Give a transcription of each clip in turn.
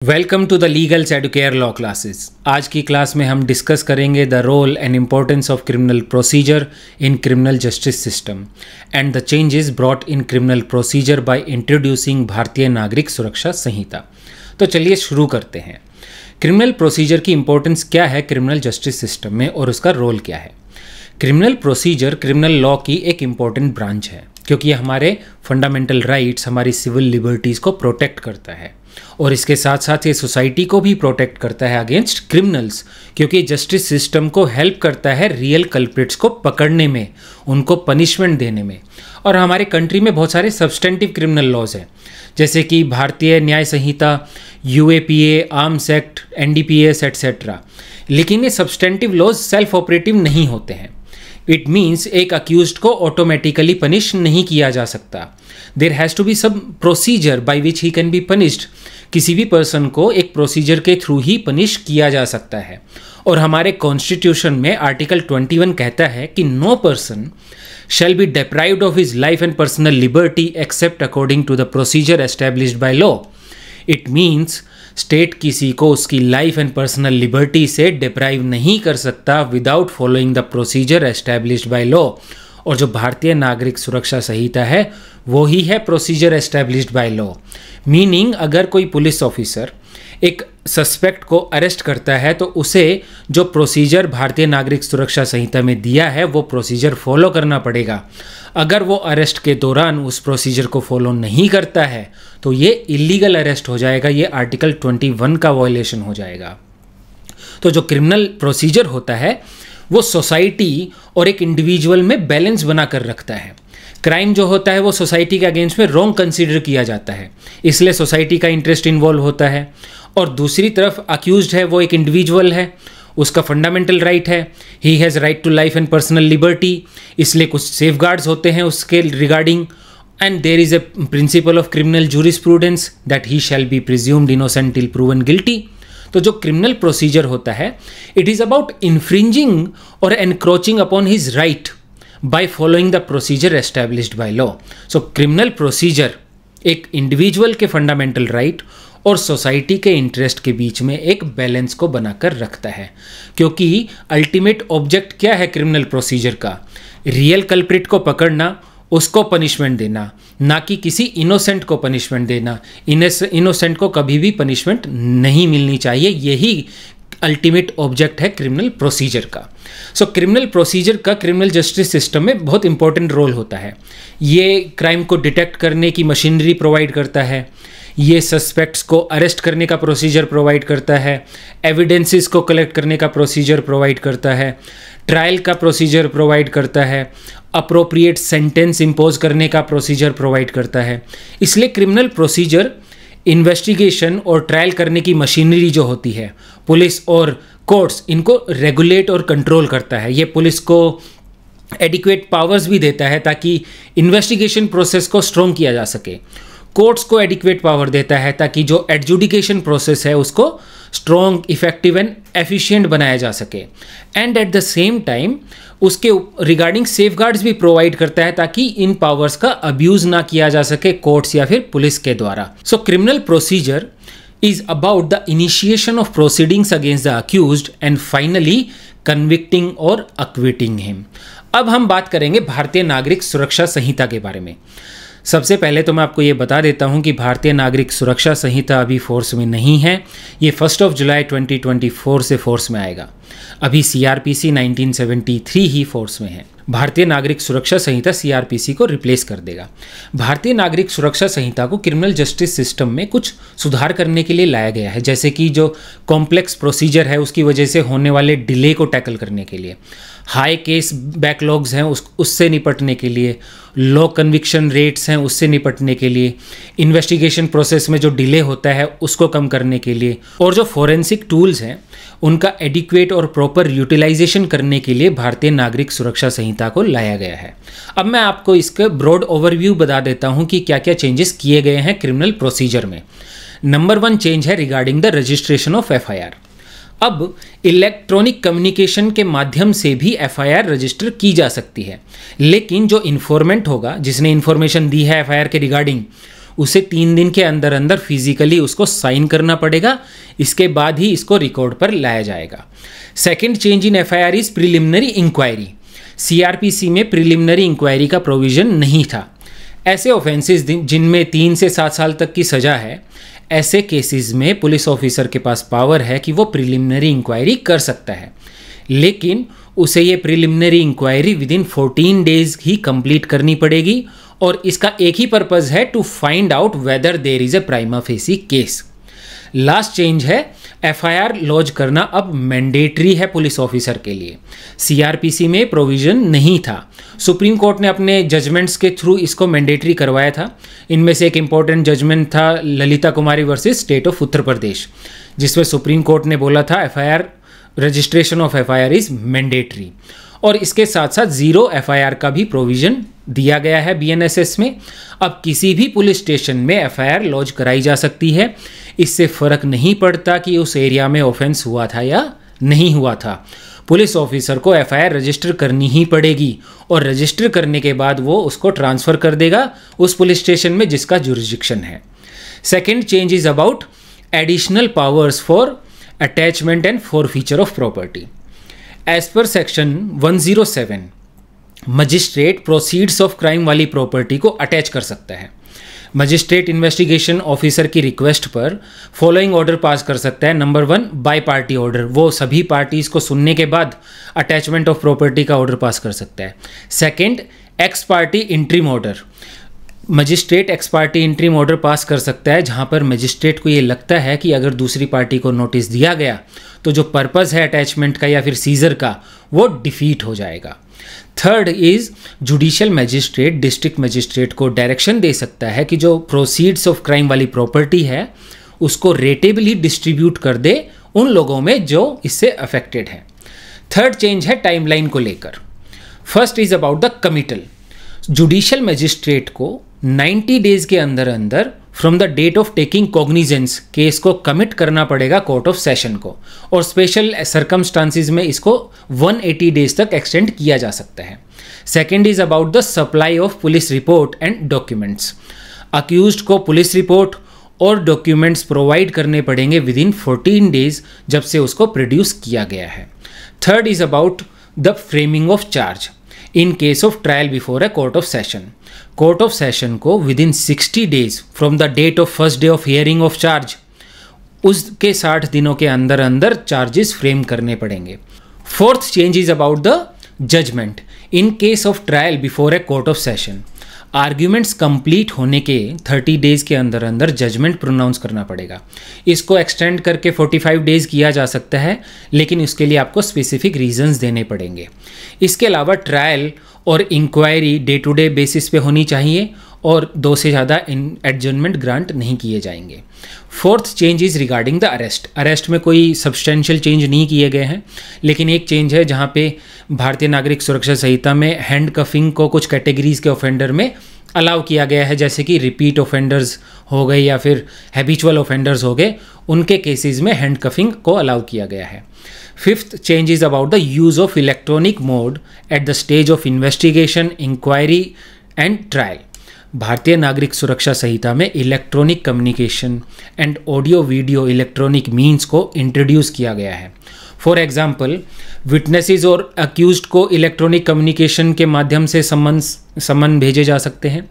Welcome to the Legals Educare law classes. आज की class में हम डिस्कस करेंगे the role and importance of criminal procedure in criminal justice system and the changes brought in criminal procedure by introducing Bharatiya Nagarik Suraksha संहिता। तो चलिए शुरू करते हैं। क्रिमिनल प्रोसीजर की इंपॉर्टेंस क्या है क्रिमिनल जस्टिस सिस्टम में और उसका रोल क्या है। क्रिमिनल प्रोसीजर क्रिमिनल लॉ की एक इम्पॉर्टेंट ब्रांच है क्योंकि ये हमारे फंडामेंटल राइट्स, हमारी सिविल लिबर्टीज़ को प्रोटेक्ट करता है और इसके साथ साथ ये सोसाइटी को भी प्रोटेक्ट करता है अगेंस्ट क्रिमिनल्स, क्योंकि जस्टिस सिस्टम को हेल्प करता है रियल कल्प्रिट्स को पकड़ने में, उनको पनिशमेंट देने में। और हमारे कंट्री में बहुत सारे सब्सटेंटिव क्रिमिनल लॉज हैं जैसे कि Bharatiya Nyaya Sanhita, UAPA, arms act, NDPS etcetera. लेकिन ये सब्सटेंटिव लॉज सेल्फ ऑपरेटिव नहीं होते हैं। इट मीन्स एक अक्यूज्ड को ऑटोमेटिकली पनिश नहीं किया जा सकता। There has to be some procedure by which he can be punished. किसी भी पर्सन को एक प्रोसीजर के थ्रू ही पनिश किया जा सकता है। और हमारे कॉन्स्टिट्यूशन में आर्टिकल 21 कहता है कि no person shall be deprived of his life and personal liberty except according to the procedure established by law. It means state किसी को उसकी लाइफ एंड पर्सनल लिबर्टी से डिप्राइव नहीं कर सकता without following the procedure established by law. और जो भारतीय नागरिक सुरक्षा संहिता है वो ही है procedure established by law. Meaning अगर कोई पुलिस ऑफिसर एक सस्पेक्ट को अरेस्ट करता है तो उसे जो प्रोसीजर भारतीय नागरिक सुरक्षा संहिता में दिया है वो प्रोसीजर फॉलो करना पड़ेगा। अगर वो अरेस्ट के दौरान उस प्रोसीजर को फॉलो नहीं करता है तो ये इलीगल अरेस्ट हो जाएगा, ये आर्टिकल 21 का वायलेशन हो जाएगा। तो जो क्रिमिनल प्रोसीजर होता है वो सोसाइटी और एक इंडिविजुअल में बैलेंस बना कर रखता है। क्राइम जो होता है वो सोसाइटी के अगेंस्ट में रॉन्ग कंसीडर किया जाता है, इसलिए सोसाइटी का इंटरेस्ट इन्वॉल्व होता है। और दूसरी तरफ अक्यूज्ड है वो एक इंडिविजुअल है, उसका फंडामेंटल राइट है, he has right to life and personal liberty, इसलिए कुछ सेफगार्ड्स होते हैं उसके regarding. And there is a principle of criminal jurisprudence that he shall be presumed innocent till proven guilty. तो जो क्रिमिनल प्रोसीजर होता है इट इज़ अबाउट इन्फ्रिंजिंग और encroaching upon his right by following the procedure established by law. So criminal procedure एक individual के fundamental right और society के interest के बीच में एक बैलेंस को बनाकर रखता है, क्योंकि अल्टीमेट ऑब्जेक्ट क्या है क्रिमिनल प्रोसीजर का? रियल कल्प्रिट को पकड़ना, उसको पनिशमेंट देना, ना कि किसी इनोसेंट को पनिशमेंट देना। इनोसेंट को कभी भी पनिशमेंट नहीं मिलनी चाहिए, यही अल्टीमेट ऑब्जेक्ट है क्रिमिनल प्रोसीजर का। सो क्रिमिनल प्रोसीजर का क्रिमिनल जस्टिस सिस्टम में बहुत इंपॉर्टेंट रोल होता है। ये क्राइम को डिटेक्ट करने की मशीनरी प्रोवाइड करता है, ये सस्पेक्ट्स को अरेस्ट करने का प्रोसीजर प्रोवाइड करता है, एविडेंसेस को कलेक्ट करने का प्रोसीजर प्रोवाइड करता है, ट्रायल का प्रोसीजर प्रोवाइड करता है, अप्रोप्रिएट सेंटेंस इम्पोज करने का प्रोसीजर प्रोवाइड करता है। इसलिए क्रिमिनल प्रोसीजर इन्वेस्टिगेशन और ट्रायल करने की मशीनरी जो होती है, पुलिस और कोर्ट्स, इनको रेगुलेट और कंट्रोल करता है। ये पुलिस को एडिक्वेट पावर्स भी देता है ताकि इन्वेस्टिगेशन प्रोसेस को स्ट्रॉन्ग किया जा सके। कोर्ट्स को एडिक्वेट पावर देता है ताकि जो एडजुडिकेशन प्रोसेस है उसको स्ट्रॉन्ग, इफेक्टिव एंड एफिशिएंट बनाया जा सके। And at the same time उसके रिगार्डिंग सेफगार्ड्स भी प्रोवाइड करता है ताकि इन पावर्स का अब्यूज ना किया जा सके कोर्ट्स या फिर पुलिस के द्वारा। So criminal procedure is about the initiation of proceedings against the accused and finally convicting or acquitting him. अब हम बात करेंगे भारतीय नागरिक सुरक्षा संहिता के बारे में। सबसे पहले तो मैं आपको ये बता देता हूँ कि भारतीय नागरिक सुरक्षा संहिता अभी फोर्स में नहीं है, ये 1 जुलाई 2024 से फोर्स में आएगा। अभी सीआरपीसी 1973 ही फोर्स में है। भारतीय नागरिक सुरक्षा संहिता सीआरपीसी को रिप्लेस कर देगा। भारतीय नागरिक सुरक्षा संहिता को क्रिमिनल जस्टिस सिस्टम में कुछ सुधार करने के लिए लाया गया है, जैसे कि जो कॉम्प्लेक्स प्रोसीजर है उसकी वजह से होने वाले डिले को टैकल करने के लिए, हाई केस बैकलॉग्स हैं उससे निपटने के लिए, लो कन्विक्शन रेट्स हैं उससे निपटने के लिए, इन्वेस्टिगेशन प्रोसेस में जो डिले होता है उसको कम करने के लिए, और जो फॉरेंसिक टूल्स हैं उनका एडिक्वेट और प्रॉपर यूटिलाइजेशन करने के लिए भारतीय नागरिक सुरक्षा संहिता को लाया गया है। अब मैं आपको इसका ब्रॉड ओवरव्यू बता देता हूं कि क्या क्या चेंजेस किए गए हैं क्रिमिनल प्रोसीजर में। नंबर 1 चेंज है regarding the registration of FIR. अब इलेक्ट्रॉनिक कम्युनिकेशन के माध्यम से भी एफआईआर रजिस्टर की जा सकती है, लेकिन जो इन्फॉर्मेंट होगा, जिसने इन्फॉर्मेशन दी है एफआईआर के रिगार्डिंग, उसे 3 दिन के अंदर अंदर फिजिकली उसको साइन करना पड़ेगा, इसके बाद ही इसको रिकॉर्ड पर लाया जाएगा। Second change in FIR is preliminary inquiry. CrPC में प्रिलिमिनरी इंक्वायरी का प्रोविजन नहीं था। ऐसे ऑफेंसेस जिनमें 3 से 7 साल तक की सज़ा है, ऐसे केसेस में पुलिस ऑफिसर के पास पावर है कि वो प्रिलिमिनरी इंक्वायरी कर सकता है, लेकिन उसे ये प्रिलिमिनरी इंक्वायरी विदिन 14 डेज ही कंप्लीट करनी पड़ेगी और इसका एक ही पर्पज़ है, to find out whether there is a prima facie case. Last change है, एफआईआर लॉन्च करना अब मैंडेटरी है पुलिस ऑफिसर के लिए। सीआरपीसी में प्रोविजन नहीं था। सुप्रीम कोर्ट ने अपने जजमेंट्स के थ्रू इसको मैंडेटरी करवाया था। इनमें से एक इम्पॉर्टेंट जजमेंट था ललिता कुमारी versus state of Uttar Pradesh, जिसमें सुप्रीम कोर्ट ने बोला था FIR, registration of FIR is mandatory. और इसके साथ साथ 0 एफआईआर का भी प्रोविजन दिया गया है बीएनएसएस में। अब किसी भी पुलिस स्टेशन में एफआईआर लॉन्च कराई जा सकती है। इससे फर्क नहीं पड़ता कि उस एरिया में ऑफेंस हुआ था या नहीं हुआ था, पुलिस ऑफिसर को एफआईआर रजिस्टर करनी ही पड़ेगी और रजिस्टर करने के बाद वो उसको ट्रांसफ़र कर देगा उस पुलिस स्टेशन में जिसका जुरिस्डिक्शन है। Second change is about additional powers for attachment and forfeiture of property. As per section 107, magistrate proceeds of crime वाली प्रॉपर्टी को अटैच कर सकता है। मजिस्ट्रेट इन्वेस्टिगेशन ऑफिसर की रिक्वेस्ट पर फॉलोइंग ऑर्डर पास कर सकता है। नंबर 1, बाय पार्टी ऑर्डर, वो सभी पार्टीज़ को सुनने के बाद अटैचमेंट ऑफ प्रॉपर्टी का ऑर्डर पास कर सकता है। Second, x party interim order, magistrate x party interim order pass कर सकता है जहां पर मजिस्ट्रेट को ये लगता है कि अगर दूसरी पार्टी को नोटिस दिया गया तो जो पर्पज़ है अटैचमेंट का या फिर सीजर का वो डिफीट हो जाएगा। Third is judicial magistrate district magistrate को डायरेक्शन दे सकता है कि जो प्रोसीड्स ऑफ क्राइम वाली प्रॉपर्टी है उसको रेटेबली डिस्ट्रीब्यूट कर दे उन लोगों में जो इससे अफेक्टेड हैं। थर्ड चेंज है टाइमलाइन को लेकर। First is about the committal. Judicial magistrate को 90 डेज के अंदर अंदर from the date of taking cognizance case को कमिट करना पड़ेगा कोर्ट ऑफ सेशन को, और स्पेशल सर्कमस्टांसिस में इसको 180 डेज तक एक्सटेंड किया जा सकता है। Second is about the supply of police report and documents. Accused को पुलिस रिपोर्ट और डॉक्यूमेंट्स प्रोवाइड करने पड़ेंगे विदिन 14 डेज जब से उसको प्रोड्यूस किया गया है। Third is about the framing of charge in case of trial before a court of session. Court of session को within 60 days from the date of first day of hearing of charge, उसके 60 दिनों के अंदर अंदर charges frame करने पड़ेंगे। Fourth change is about the judgement in case of trial before a court of session. Arguments complete होने के 30 days के अंदर अंदर जजमेंट प्रोनाउंस करना पड़ेगा। इसको एक्सटेंड करके 45 डेज किया जा सकता है, लेकिन उसके लिए आपको स्पेसिफिक रीजंस देने पड़ेंगे। इसके अलावा ट्रायल और inquiry day to day basis पे होनी चाहिए और 2 से ज़्यादा एडजर्नमेंट ग्रांट नहीं किए जाएंगे। Fourth change is regarding the arrest. Arrest में कोई सब्सटेंशियल चेंज नहीं किए गए हैं, लेकिन एक चेंज है जहाँ पे भारतीय नागरिक सुरक्षा संहिता में हैंड कफिंग को कुछ कैटेगरीज के ऑफेंडर में अलाउ किया गया है, जैसे कि रिपीट ऑफेंडर्स हो गए या फिर हैबिचुअल ऑफेंडर्स हो गए, उनके केसेस में हैंड कफिंग को अलाउ किया गया है। Fifth change is about the use of electronic mode at the stage of investigation, inquiry and trial. Bharatiya Nagarik Suraksha Sanhita में electronic communication and audio video electronic means को इंट्रोड्यूस किया गया है। फॉर एग्जाम्पल, विटनेसेस और अक्यूज्ड को इलेक्ट्रॉनिक कम्युनिकेशन के माध्यम से समन भेजे जा सकते हैं।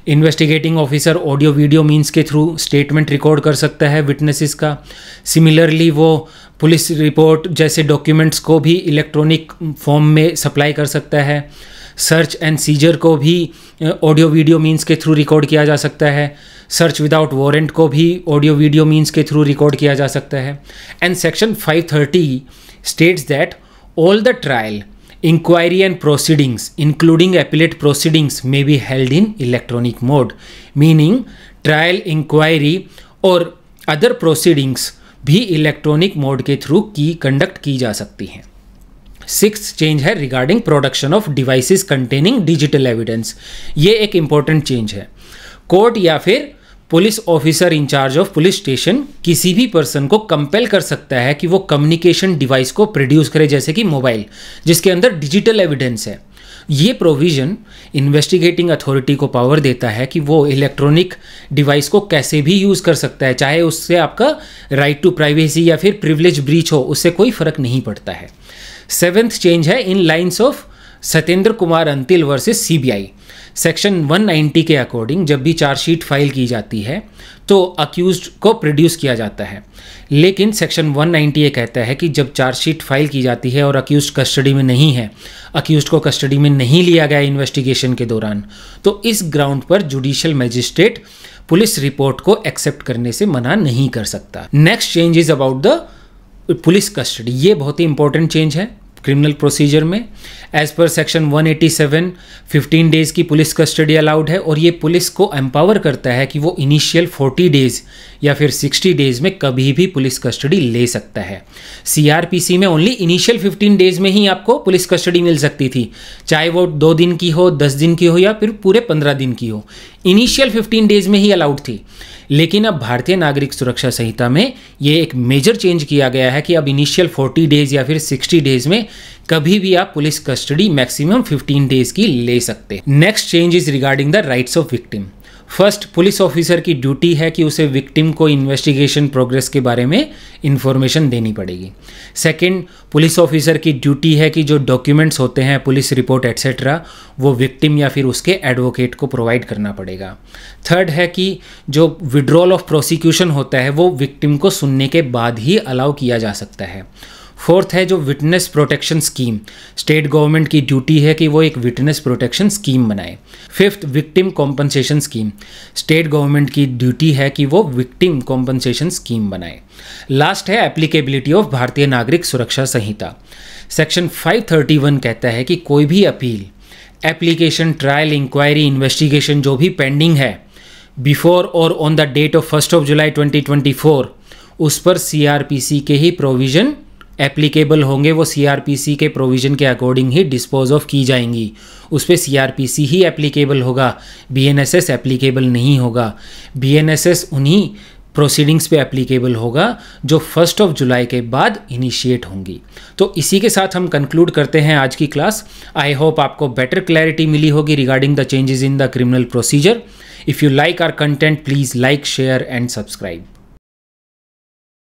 Investigating officer audio video means के थ्रू स्टेटमेंट रिकॉर्ड कर सकता है विटनेसेस का। सिमिलरली वो पुलिस रिपोर्ट जैसे डॉक्यूमेंट्स को भी इलेक्ट्रॉनिक फॉर्म में सप्लाई कर सकता है। सर्च एंड सीजर को भी ऑडियो वीडियो मीन्स के थ्रू रिकॉर्ड किया जा सकता है। सर्च विदाउट वारंट को भी ऑडियो वीडियो मीन्स के थ्रू रिकॉर्ड किया जा सकता है। And section 530 states that all the trial, inquiry and proceedings including appellate proceedings may be held in electronic mode, meaning trial, inquiry और अदर प्रोसीडिंग्स भी electronic mode के through conduct की जा सकती हैं। सिक्स्थ चेंज है regarding production of devices containing digital evidence. ये एक इंपॉर्टेंट चेंज है। कोर्ट या फिर police officer incharge of police station किसी भी पर्सन को कंपेल कर सकता है कि वो कम्युनिकेशन डिवाइस को प्रोड्यूस करे, जैसे कि मोबाइल जिसके अंदर डिजिटल एविडेंस है। ये प्रोविज़न इन्वेस्टिगेटिंग अथॉरिटी को पावर देता है कि वो इलेक्ट्रॉनिक डिवाइस को कैसे भी यूज़ कर सकता है, चाहे उससे आपका राइट टू प्राइवेसी या फिर प्रिविलेज ब्रीच हो, उससे कोई फ़र्क नहीं पड़ता है। 7th चेंज है in lines of Satyendra Kumar Antil versus CBI। Section 190 के अकॉर्डिंग जब भी चार्जशीट फाइल की जाती है तो अक्यूज्ड को प्रोड्यूस किया जाता है, लेकिन सेक्शन 190 ये कहता है कि जब चार्जशीट फाइल की जाती है और अक्यूज्ड कस्टडी में नहीं है, अक्यूज्ड को कस्टडी में नहीं लिया गया इन्वेस्टिगेशन के दौरान, तो इस ग्राउंड पर जुडिशियल मजिस्ट्रेट पुलिस रिपोर्ट को एक्सेप्ट करने से मना नहीं कर सकता। Next change is about the police custody. ये बहुत ही इंपॉर्टेंट चेंज है क्रिमिनल प्रोसीजर में। एज पर सेक्शन 187 15 डेज़ की पुलिस कस्टडी अलाउड है और ये पुलिस को एम्पावर करता है कि वो इनिशियल 40 डेज़ या फिर 60 डेज़ में कभी भी पुलिस कस्टडी ले सकता है। CRPC में ओनली इनिशियल 15 डेज़ में ही आपको पुलिस कस्टडी मिल सकती थी, चाहे वो 2 दिन की हो, 10 दिन की हो या फिर पूरे 15 दिन की हो, इनिशियल 15 डेज़ में ही अलाउड थी। लेकिन अब भारतीय नागरिक सुरक्षा संहिता में ये एक मेजर चेंज किया गया है कि अब इनिशियल 40 डेज़ या फिर 60 डेज़ में कभी भी आप पुलिस कस्टडी मैक्सिमम 15 डेज़ की ले सकते हैं। Next change is regarding the rights of victim. First, police officer की ड्यूटी है कि उसे विक्टिम को इन्वेस्टिगेशन प्रोग्रेस के बारे में इंफॉर्मेशन देनी पड़ेगी। सेकंड, पुलिस ऑफिसर की ड्यूटी है कि जो डॉक्यूमेंट्स होते हैं, पुलिस रिपोर्ट एट्सेट्रा, वो विक्टिम या फिर उसके एडवोकेट को प्रोवाइड करना पड़ेगा। थर्ड है कि जो विड्रॉल ऑफ प्रोसिक्यूशन होता है वो विक्टिम को सुनने के बाद ही अलाउ किया जा सकता है। फोर्थ है जो witness protection scheme, state government की ड्यूटी है कि वो एक विटनेस प्रोटेक्शन स्कीम बनाए। Fifth, victim compensation scheme, state government की ड्यूटी है कि वो विक्टिम कॉम्पनसेशन स्कीम बनाए। लास्ट है एप्लीकेबिलिटी ऑफ भारतीय नागरिक सुरक्षा संहिता। सेक्शन 531 कहता है कि कोई भी appeal, application, trial, inquiry, investigation जो भी पेंडिंग है बिफोर और on the date of 1 July 2024, उस पर CRPC के ही प्रोविज़न एप्लीकेबल होंगे। वो CRPC के प्रोविज़न के अकॉर्डिंग ही डिस्पोज ऑफ की जाएंगी, उस पर CRPC ही एप्लीकेबल होगा, BNSS एप्लीकेबल नहीं होगा। BNSS उन्हीं प्रोसीडिंग्स पे एप्लीकेबल होगा जो 1 जुलाई के बाद इनिशिएट होंगी। तो इसी के साथ हम कंक्लूड करते हैं आज की क्लास। आई होप आपको बेटर क्लैरिटी मिली होगी regarding the changes in the criminal procedure. If you like our content, please like, share and subscribe.